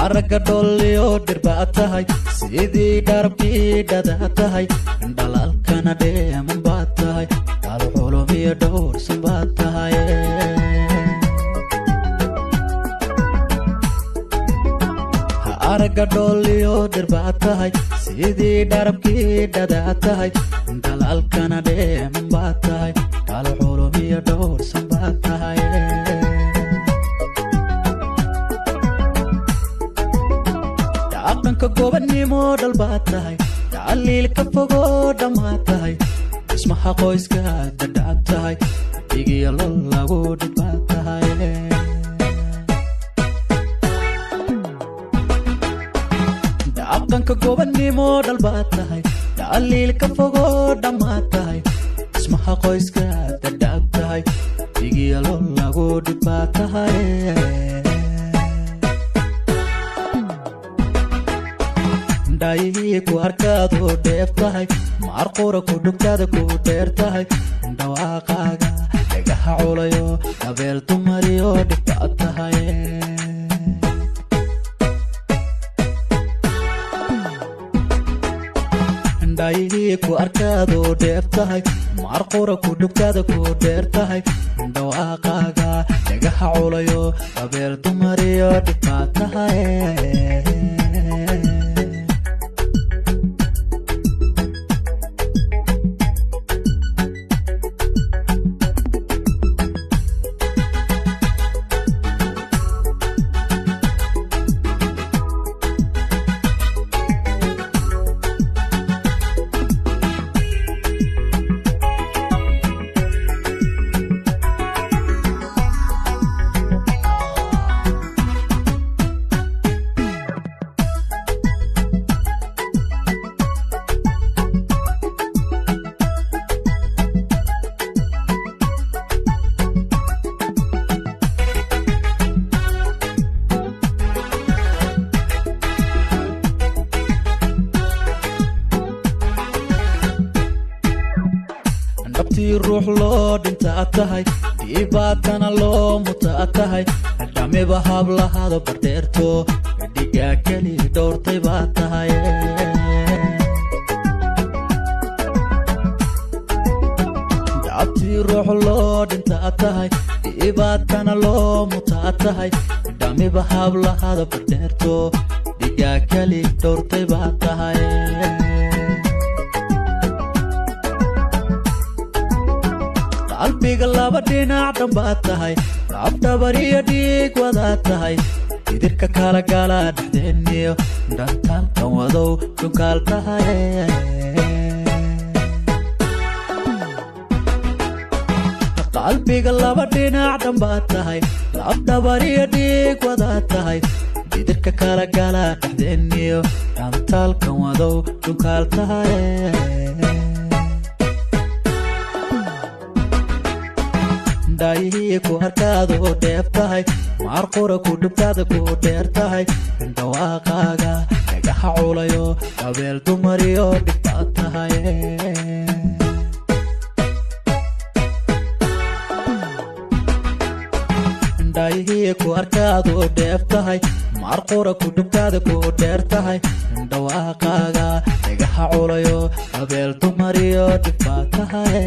araga dholliyo dhirbaad tahay sidii dharabkii dhadaad tahay dhalalkana dheeman baad tahay dal xulum iyo dhowrsan baad tahay araga dholliyo dhirbaad tahay sidii dharabkii dhadaad tahay dhalalkana dheeman baad tahay dal xulum iyo dhowrsan baad tahay dhaqanka gobannimo dhalbaad tahay tacaliil ka fogoo dhammaad tahay dhismaha qoyska dadhaab tahay dhigiyo lol lagu dhidbaad tahay dhaqanka gobannimo dhalbaad tahay tacaliil ka fogoo dhammaad tahay dhismaha qoyska dadhaab tahay dhigiyo lol lagu dhidbaad tahay dhaayihii ku arkaadoo dheef tahay maarqura ku dhugtaada ku dheer tahay dhawaaqaaga dhagaha culayo dabeel dumariyo dhibbaad tahay dhaayihii ku arkaadoo dheef tahay maarqura ku dhugtaada ku dheer tahay dhawaaqaaga dhagaha culayo dabeel dumariyo dhibbaad tahay nabtii ruux loo dhintaad tahay dhibaatana loo mutaad tahay dhamiba hablahaado bardheerto dhigaa keli dhowrtay baad tahay nabtii ruux loo dhintaad tahay dhibaatana loo mutaad tahay dhamiba hablahaado bardheerto dhigaa keli dhowrtay baad tahay qalbiga laba dhinac dhanbaad tahay labdhabar iyo dhiig wadaad tahay idirka kala gala dhexdeeniyo dhantaalkan wadow dhunkaal tahay qalbiga laba dhinac dhanbaad tahay labdhabar iyo dhiig wadaad tahay idirka kala gala dhexdeeniyo dhantaalkan wadow dhunkaal tahay dhaayihii ku arkaadoo dheef tahay maarqura ku dhugtaada ku dheer tahay dhawaaqaaga dhagaha culayo dabeel dumariyo dhibbaad tahay dhaayihii ku arkaadoo dheef tahay maarqura ku dhugtaada ku dheer tahay dhawaaqaaga dhagaha culayo dabeel dumariyo dhibbaad tahay